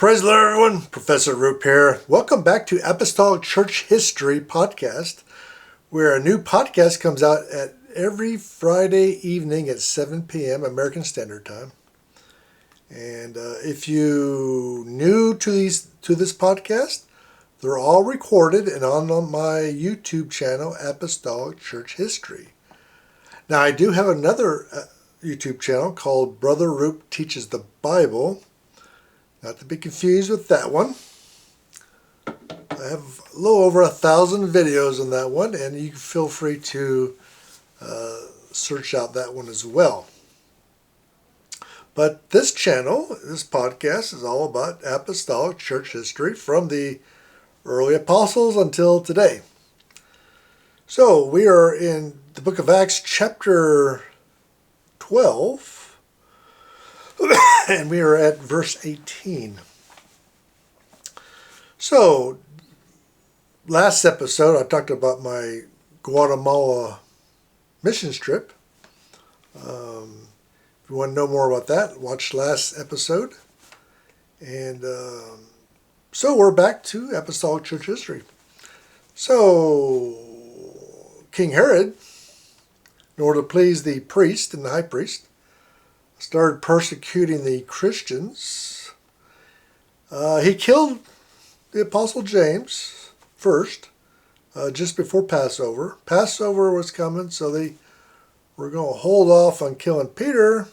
Praise the Lord, everyone. Professor Roop here. Welcome back to Apostolic Church History Podcast, where a new podcast comes out at every Friday evening at 7 p.m. American Standard Time. And if you new to this podcast, they're all recorded and on my YouTube channel, Apostolic Church History. Now, I do have another YouTube channel called Brother Roop Teaches the Bible. Not to be confused with that one. I have a little over 1,000 videos on that one, and you can feel free to search out that one as well. But this channel, this podcast, is all about apostolic church history from the early apostles until today. So we are in the book of Acts chapter 12. And we are at verse 18. So, last episode I talked about my Guatemala missions trip. If you want to know more about that, watch last episode. And so we're back to Apostolic Church history. So, King Herod, in order to please the priest and the high priest, started persecuting the Christians. He killed the Apostle James first, just before Passover. Passover was coming, so they were going to hold off on killing Peter.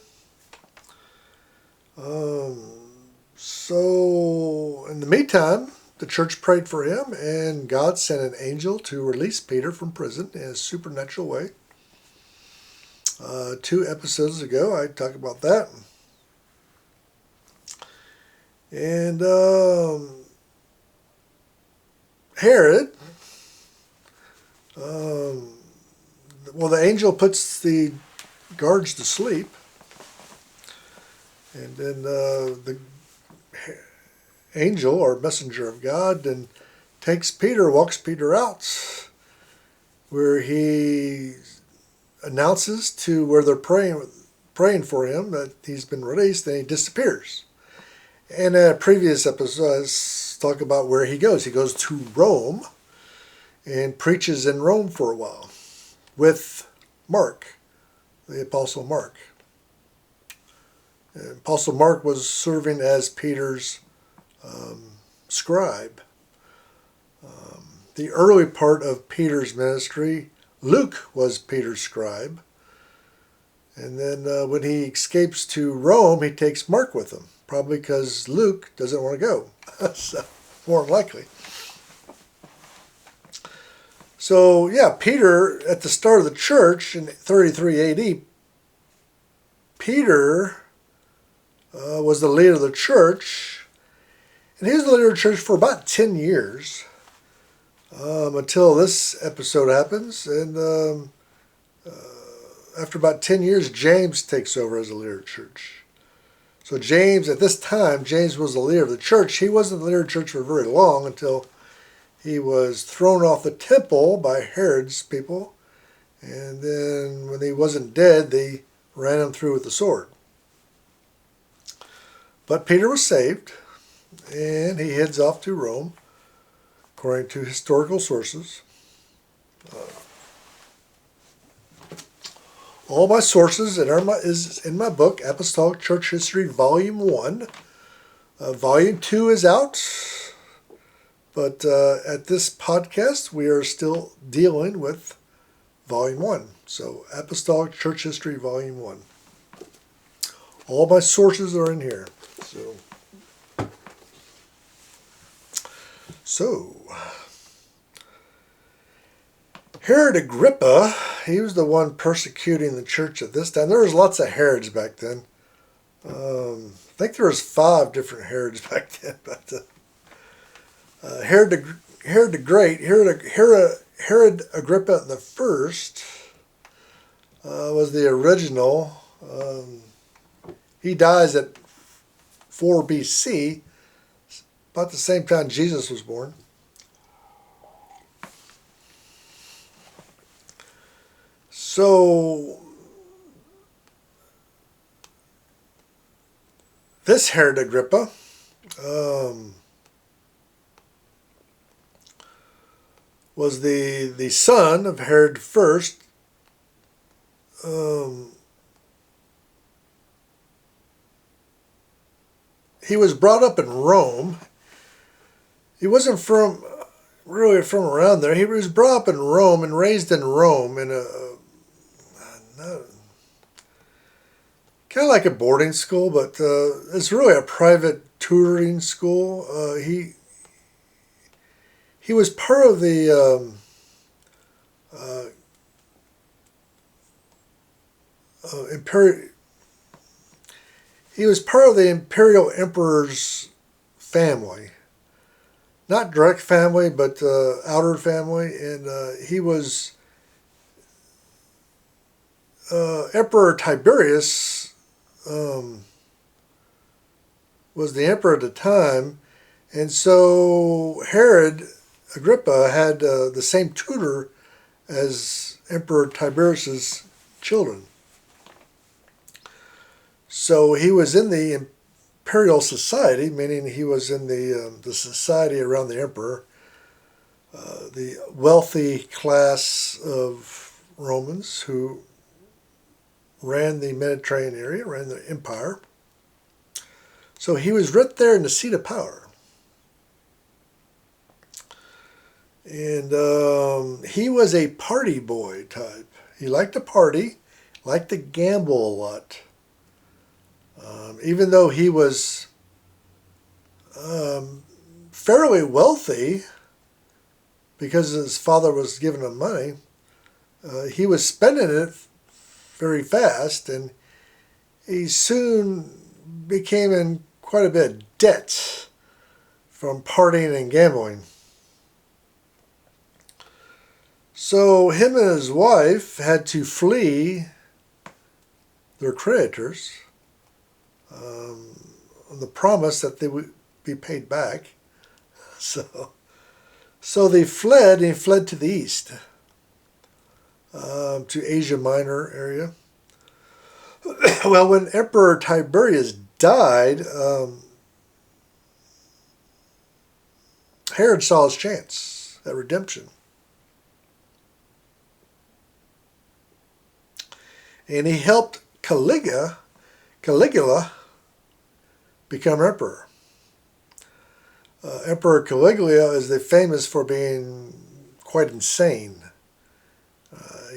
So, in the meantime, the church prayed for him, and God sent an angel to release Peter from prison in a supernatural way. 2 episodes ago, I talked about that. And Herod, the angel puts the guards to sleep. And then the angel, or messenger of God, then takes Peter, walks Peter out, where he announces to where they're praying for him that he's been released, and he disappears. And in a previous episode, I talk about where he goes. He goes to Rome and preaches in Rome for a while with Mark, the Apostle Mark. And Apostle Mark was serving as Peter's scribe. The early part of Peter's ministry, Luke was Peter's scribe. And then when he escapes to Rome, he takes Mark with him. Probably because Luke doesn't want to go. So, more than likely. So, yeah, Peter, at the start of the church in 33 AD, Peter was the leader of the church. And he was the leader of the church for about 10 years. Until this episode happens, and after about 10 years, James takes over as the leader of the church. So James, at this time, James was the leader of the church. He wasn't the leader of the church for very long until he was thrown off the temple by Herod's people, and then when he wasn't dead, they ran him through with the sword. But Peter was saved, and he heads off to Rome, according to historical sources. All my sources is in my book, Apostolic Church History, Volume 1. Volume 2 is out, but at this podcast, we are still dealing with Volume 1. So, Apostolic Church History, Volume 1. All my sources are in here. So, Herod Agrippa, he was the one persecuting the church at this time. There was lots of Herods back then. I think there was 5 different Herods back then. But Herod the Great, Herod Agrippa the First, was the original. He dies at 4 BC. About the same time Jesus was born. So, this Herod Agrippa um, was the son of Herod first. Um, he was brought up in Rome. He wasn't really from around there. He was brought up in Rome and raised in Rome in kind of like a boarding school, but it's really a private tutoring school. He was part of the imperial. He was part of the imperial emperor's family, not direct family, but outer family, and he was Emperor Tiberius. Was the emperor at the time, and so Herod Agrippa had the same tutor as Emperor Tiberius's children. So he was in the imperial society, meaning he was in the society around the emperor, the wealthy class of Romans who ran the Mediterranean area, ran the empire. So he was right there in the seat of power. And he was a party boy type. He liked to party, liked to gamble a lot. Even though he was fairly wealthy, because his father was giving him money, he was spending it very fast, and he soon became in quite a bit of debt from partying and gambling. So him and his wife had to flee their creditors on the promise that they would be paid back. So they fled, and he fled to the east, to Asia Minor area. Well, when Emperor Tiberius died, Herod saw his chance at redemption. And he helped Caligula become emperor. Emperor Caligula is famous for being quite insane.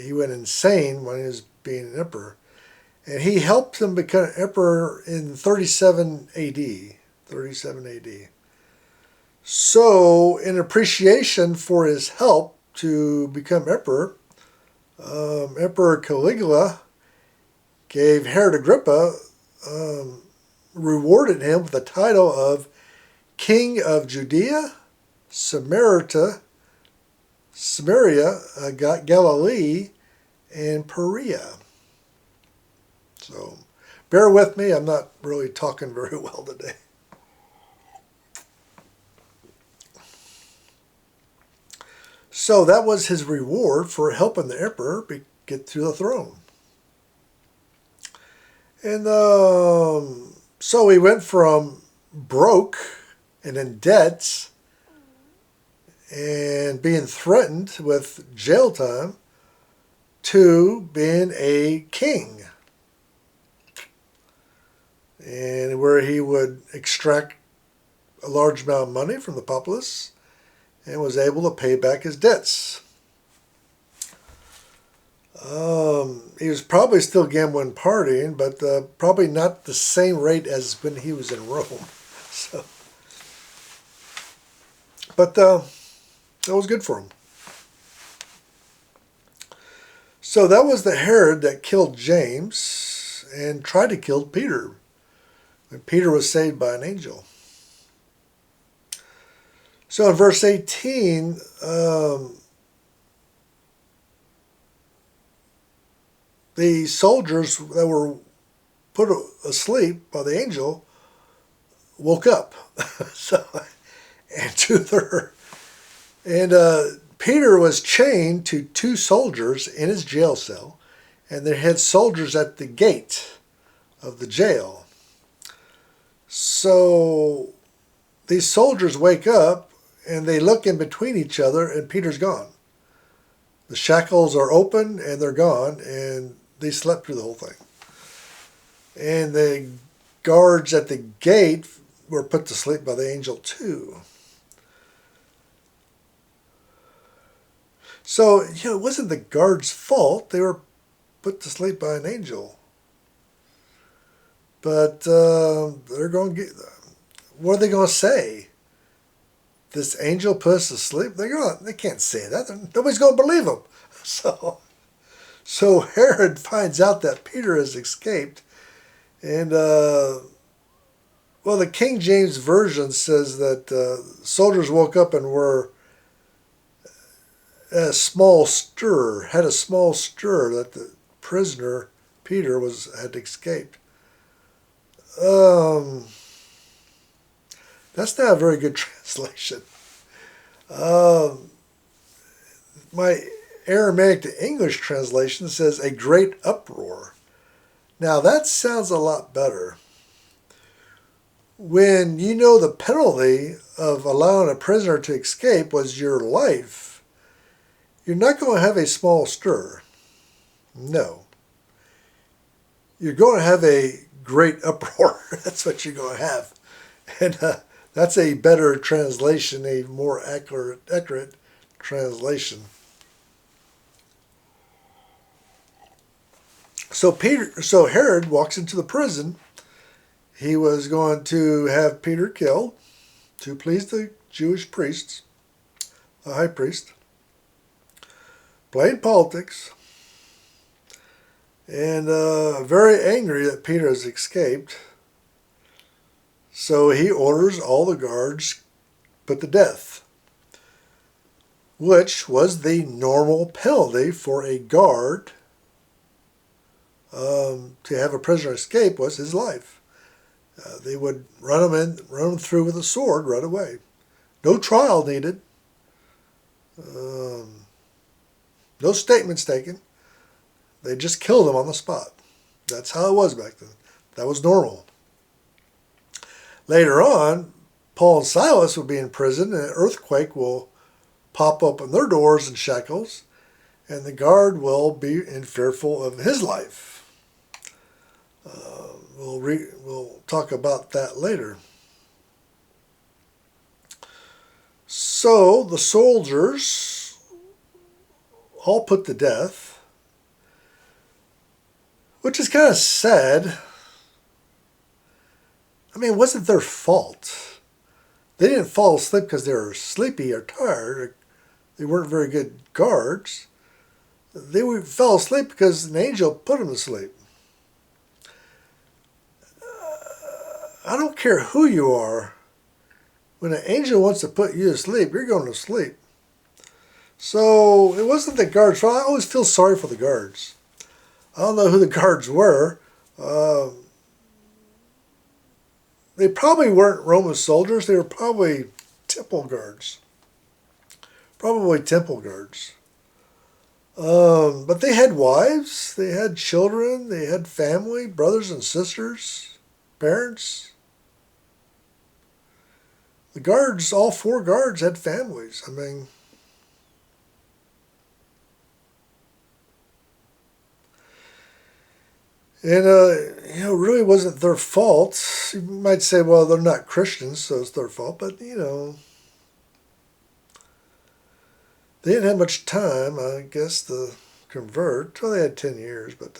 He went insane when he was being an emperor. And he helped him become emperor in 37 AD. 37 AD. So, in appreciation for his help to become emperor, Emperor Caligula gave Herod Agrippa, rewarded him with the title of King of Judea, Samaria, Galilee, and Perea. So, bear with me, I'm not really talking very well today. So that was his reward for helping the emperor get to the throne. And so he went from broke and in debt and being threatened with jail time to being a king. And where he would extract a large amount of money from the populace and was able to pay back his debts. He was probably still gambling, partying, but probably not the same rate as when he was in Rome. So, but that was good for him. So that was the Herod that killed James and tried to kill Peter when Peter was saved by an angel. So in verse 18, the soldiers that were put asleep by the angel woke up. Peter was chained to two soldiers in his jail cell, and they had soldiers at the gate of the jail. So these soldiers wake up and they look in between each other, and Peter's gone. The shackles are open and they're gone, and they slept through the whole thing. And the guards at the gate were put to sleep by the angel too. So, it wasn't the guards' fault. They were put to sleep by an angel. But they're going to get... What are they going to say? This angel put us to sleep? They can't say that. Nobody's going to believe them. So Herod finds out that Peter has escaped. And, the King James Version says that soldiers woke up and were had a small stir that the prisoner, Peter, had escaped. That's not a very good translation. My Aramaic to English translation says a great uproar. Now that sounds a lot better. When you know the penalty of allowing a prisoner to escape was your life, you're not going to have a small stir. No. You're going to have a great uproar. That's what you're going to have. And that's a better translation, a more accurate translation. So Herod walks into the prison. He was going to have Peter killed to please the Jewish priests, the high priest, playing politics, and very angry that Peter has escaped. So he orders all the guards put to death, which was the normal penalty for a guard to have a prisoner escape was his life. They would run him through with a sword right away. No trial needed. No statements taken. They just killed him on the spot. That's how it was back then. That was normal. Later on, Paul and Silas will be in prison, and an earthquake will pop open their doors and shackles, and the guard will be fearful of his life. We'll talk about that later. So the soldiers all put to death, which is kind of sad. I mean, it wasn't their fault. They didn't fall asleep because they were sleepy or tired. They weren't very good guards. They fell asleep because an angel put them to sleep. I don't care who you are. When an angel wants to put you to sleep, you're going to sleep. So it wasn't the guards' fault. I always feel sorry for the guards. I don't know who the guards were. They probably weren't Roman soldiers. They were probably temple guards. But they had wives. They had children. They had family, brothers and sisters, parents. The guards, all 4 guards had families. I mean, and it really wasn't their fault. You might say, well, they're not Christians, so it's their fault. But, they didn't have much time, I guess, to convert. Well, they had 10 years, but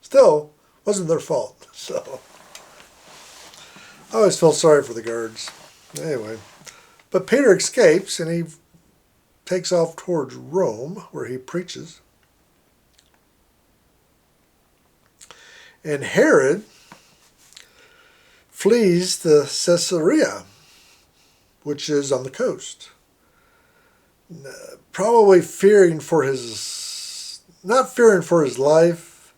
still wasn't their fault. So I always felt sorry for the guards. Anyway, but Peter escapes, and he takes off towards Rome, where he preaches. And Herod flees to Caesarea, which is on the coast. Probably not fearing for his life,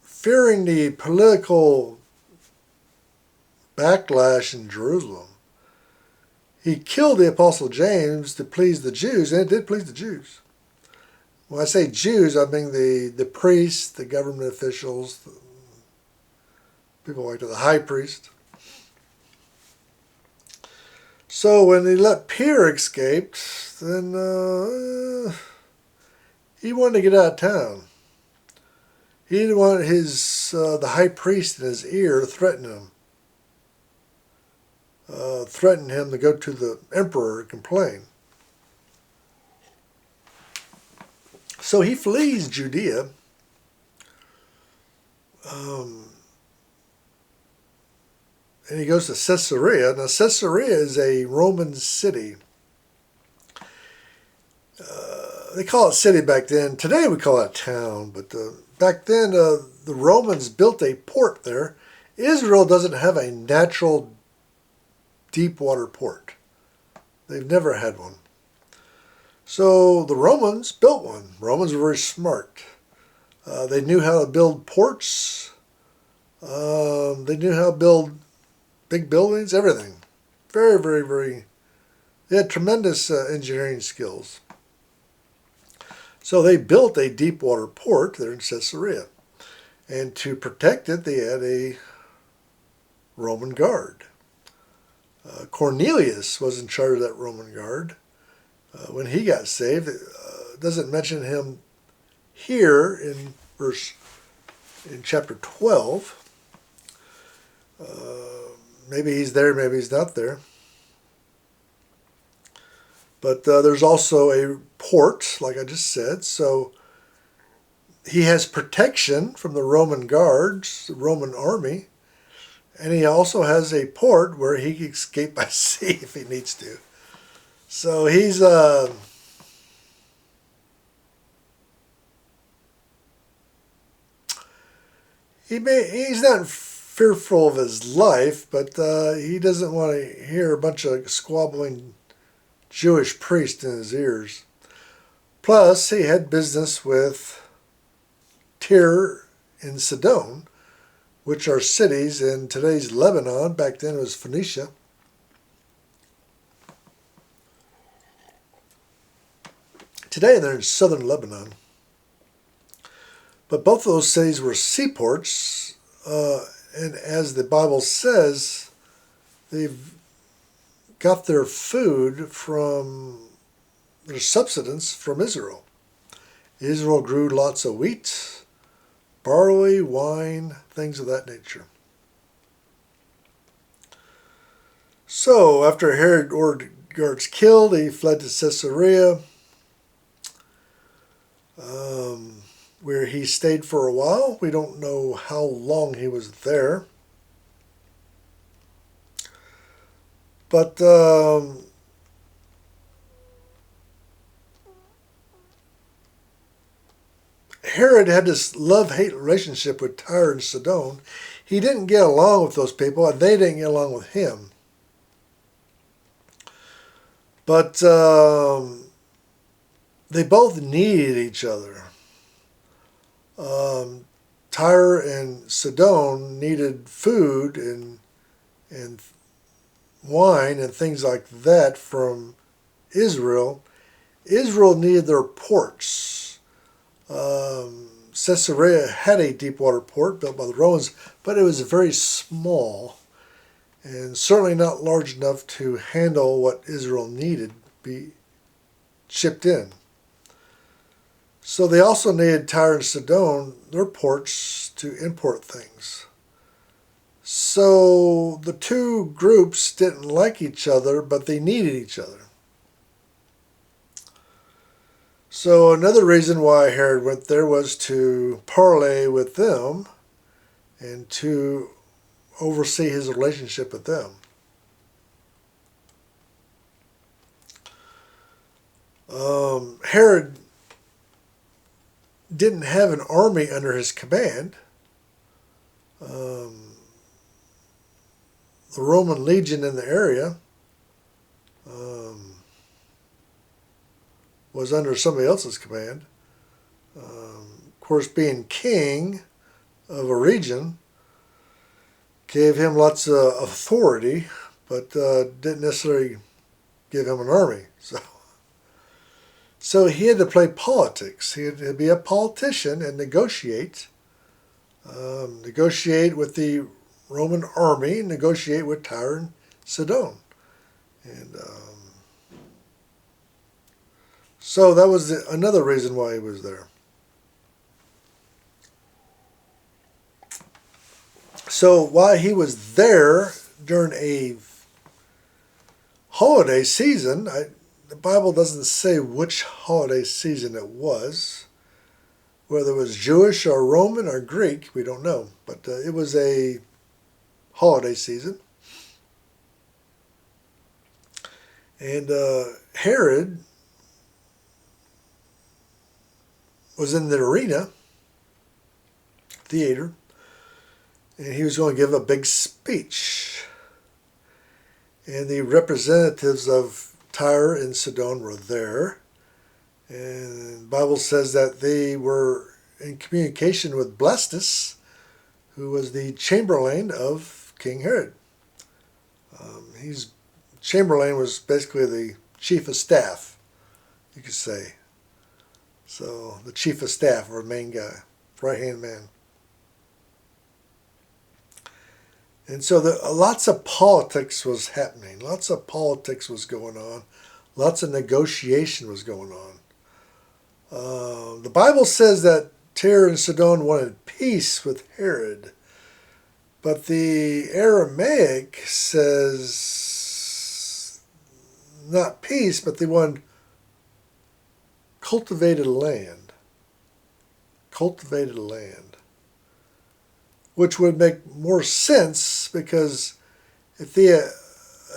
fearing the political backlash in Jerusalem. He killed the Apostle James to please the Jews, and it did please the Jews. When I say Jews, I mean the priests, the government officials, people like the high priest. So when he let Peter escape, then he wanted to get out of town. He didn't want the high priest in his ear threatening him. Threatened him to go to the emperor and complain. So he flees Judea. And he goes to Caesarea. Now, Caesarea is a Roman city. They call it city back then. Today we call it a town. But back then, the Romans built a port there. Israel doesn't have a natural deep water port. They've never had one. So the Romans built one. Romans were very smart. They knew how to build ports. They knew how to build big buildings, everything. Very, very, very. They had tremendous engineering skills. So they built a deep water port there in Caesarea. And to protect it, they had a Roman guard. Cornelius was in charge of that Roman guard. When he got saved, it doesn't mention him here in chapter 12. Maybe he's there, maybe he's not there. But there's also a port, like I just said. So he has protection from the Roman guards, the Roman army. And he also has a port where he can escape by sea if he needs to. So he's he's not fearful of his life, but he doesn't want to hear a bunch of squabbling Jewish priests in his ears. Plus, he had business with Tyre and Sidon, which are cities in today's Lebanon. Back then it was Phoenicia. Today they're in southern Lebanon. But both of those cities were seaports, and as the Bible says, they've got their food from, their subsistence from Israel. Israel grew lots of wheat, barley, wine, things of that nature. So after Herod ordered guards killed, he fled to Caesarea, where he stayed for a while. We don't know how long he was there. But Herod had this love-hate relationship with Tyre and Sidon. He didn't get along with those people, and they didn't get along with him. But they both needed each other. Tyre and Sidon needed food and wine and things like that from Israel. Israel needed their ports. Caesarea had a deep water port built by the Romans, but it was very small and certainly not large enough to handle what Israel needed be shipped in. So they also needed Tyre and Sidon, their ports, to import things. So the two groups didn't like each other, but they needed each other. So another reason why Herod went there was to parley with them and to oversee his relationship with them. Herod didn't have an army under his command. The Roman legion in the area was under somebody else's command. Of course, being king of a region gave him lots of authority, but didn't necessarily give him an army. So he had to play politics. He had to be a politician and negotiate with the Roman army negotiate with Tyre and Sidon. And so that was another reason why he was there. So while he was there during a holiday season, the Bible doesn't say which holiday season it was. Whether it was Jewish or Roman or Greek, we don't know. But it was a holiday season. And Herod was in the arena, theater, and he was going to give a big speech. And the representatives of Tyre and Sidon were there. And the Bible says that they were in communication with Blastus, who was the chamberlain of King Herod. Chamberlain was basically the chief of staff, you could say. So the chief of staff, or main guy, right-hand man. And so lots of politics was happening. Lots of politics was going on. Lots of negotiation was going on. The Bible says that Tyre and Sidon wanted peace with Herod. But the Aramaic says not peace, but they wanted cultivated land. Cultivated land. Which would make more sense because if they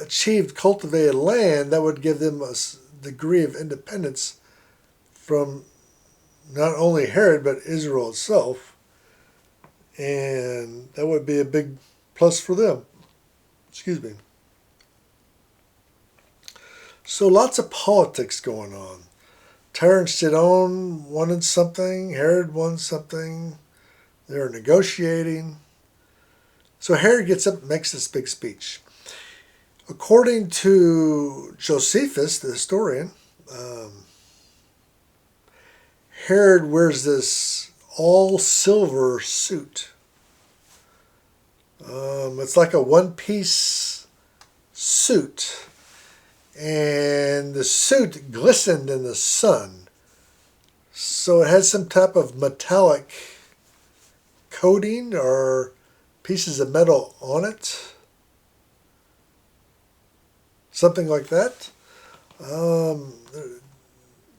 achieved cultivated land, that would give them a degree of independence from not only Herod, but Israel itself. And that would be a big plus for them. Excuse me. So lots of politics going on. Tyre and Sidon wanted something. Herod wanted something. They're negotiating. So Herod gets up and makes this big speech. According to Josephus, the historian, Herod wears this all-silver suit. It's like a one-piece suit. And the suit glistened in the sun. So it had some type of metallic coating or pieces of metal on it. Something like that.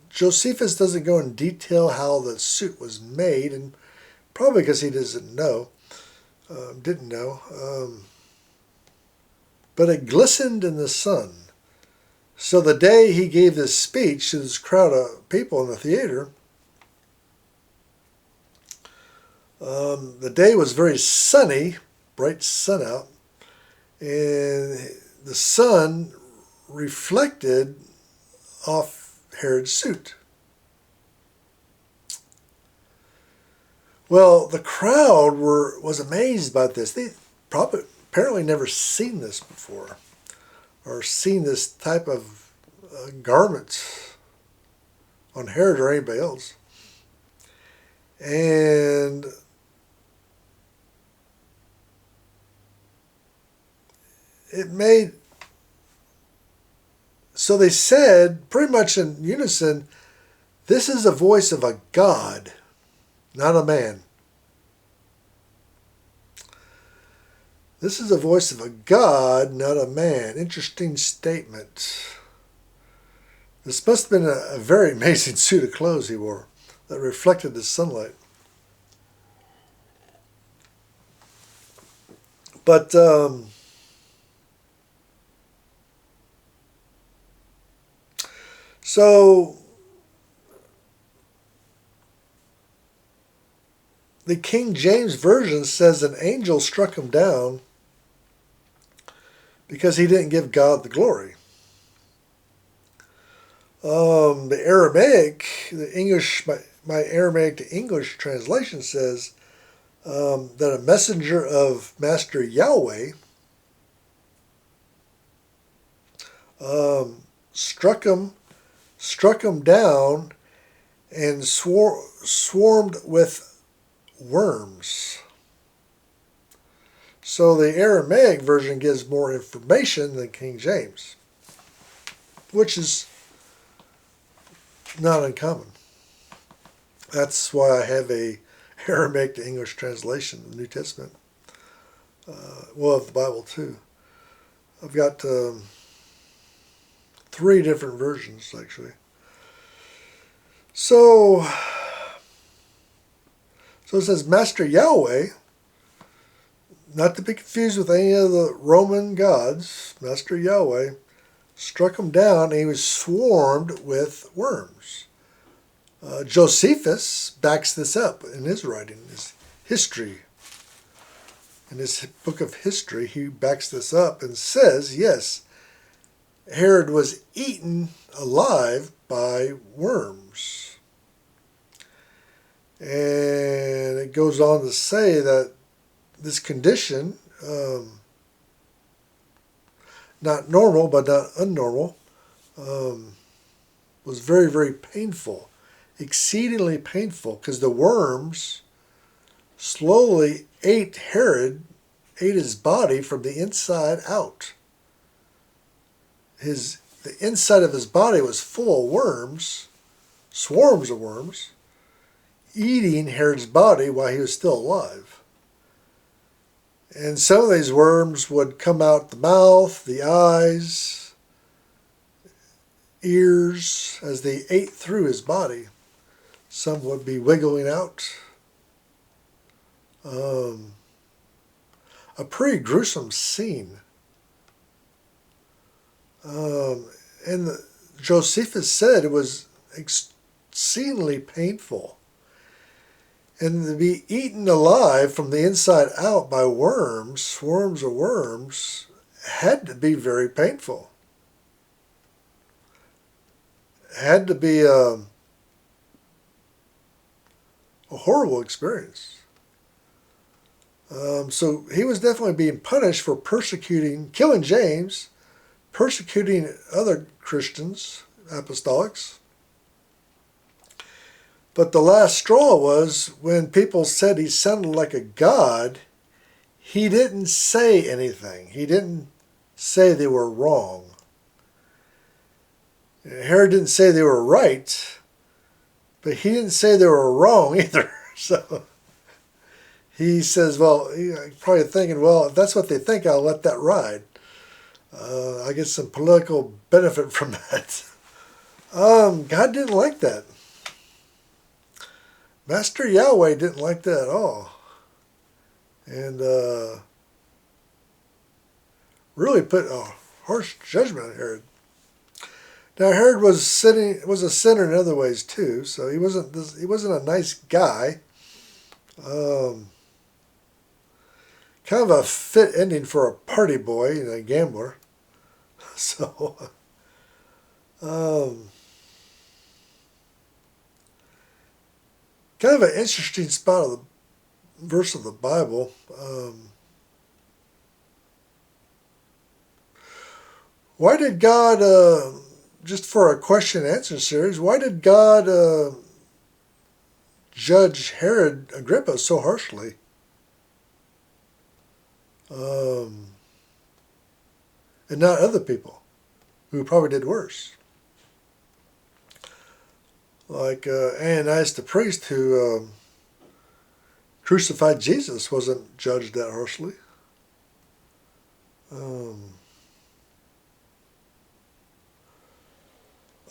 Josephus doesn't go in detail how the suit was made, and probably because he didn't know. But it glistened in the sun. So the day he gave this speech to this crowd of people in the theater, the day was very sunny, bright sun out, and the sun reflected off Herod's suit. Well, the crowd was amazed by this. They apparently never seen this before, or seen this type of garment on Herod or anybody else. And so they said, pretty much in unison, this is the voice of a God, not a man. This is the voice of a God, not a man. Interesting statement. This must have been a very amazing suit of clothes he wore that reflected the sunlight. But so the King James Version says an angel struck him down because he didn't give God the glory. The Aramaic, the English, my Aramaic to English translation says that a messenger of Master Yahweh struck him down and swarmed with worms. So the Aramaic version gives more information than King James, which is not uncommon. That's why I have a Aramaic to English translation of the New Testament. Of the Bible too. I've got 3 different versions actually. So it says, Master Yahweh, not to be confused with any of the Roman gods, Master Yahweh struck him down and he was swarmed with worms. Josephus backs this up in his writing, his history. In his book of history, he backs this up and says, yes, Herod was eaten alive by worms. And it goes on to say that this condition, not normal but not unnormal, was very, very painful, exceedingly painful, because the worms slowly ate his body from the inside out. The inside of his body was full of worms, swarms of worms, eating Herod's body while he was still alive. And some of these worms would come out the mouth, the eyes, ears, as they ate through his body. Some would be wiggling out. A pretty gruesome scene. And Josephus said it was exceedingly painful. And to be eaten alive from the inside out by worms, swarms of worms, had to be very painful. Had to be a horrible experience. So he was definitely being punished for killing James, persecuting other Christians, apostolics. But the last straw was when people said he sounded like a god, he didn't say anything. He didn't say they were wrong. Herod didn't say they were right, but he didn't say they were wrong either. So he says, well, probably thinking, well, if that's what they think, I'll let that ride. I get some political benefit from that. God didn't like that. Master Yahweh didn't like that at all. And really put a harsh judgment on Herod. Now Herod was a sinner in other ways too, so he wasn't a nice guy. Kind of a fit ending for a party boy and a gambler. So, kind of an interesting spot of the verse of the Bible. Why did God, just for a question and answer series, why did God judge Herod Agrippa so harshly? And not other people who probably did worse. Like Ananias the priest who crucified Jesus wasn't judged that harshly.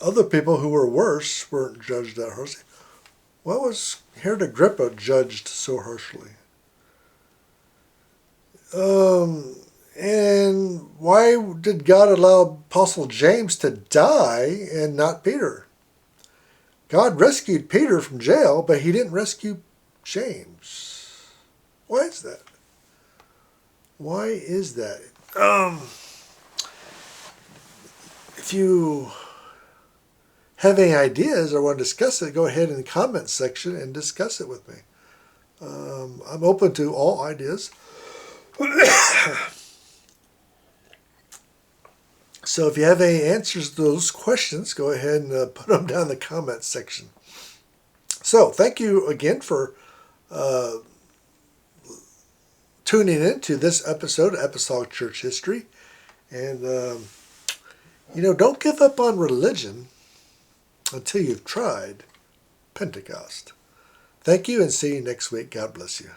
Other people who were worse weren't judged that harshly. Why was Herod Agrippa judged so harshly? And why did God allow Apostle James to die and not Peter? God rescued Peter from jail, but he didn't rescue James. Why is that? Why is that? If you have any ideas or want to discuss it, go ahead in the comments section and discuss it with me. I'm open to all ideas. So if you have any answers to those questions, go ahead and put them down in the comments section. So thank you again for tuning in to this episode of Apostolic Church History. And, don't give up on religion until you've tried Pentecost. Thank you and see you next week. God bless you.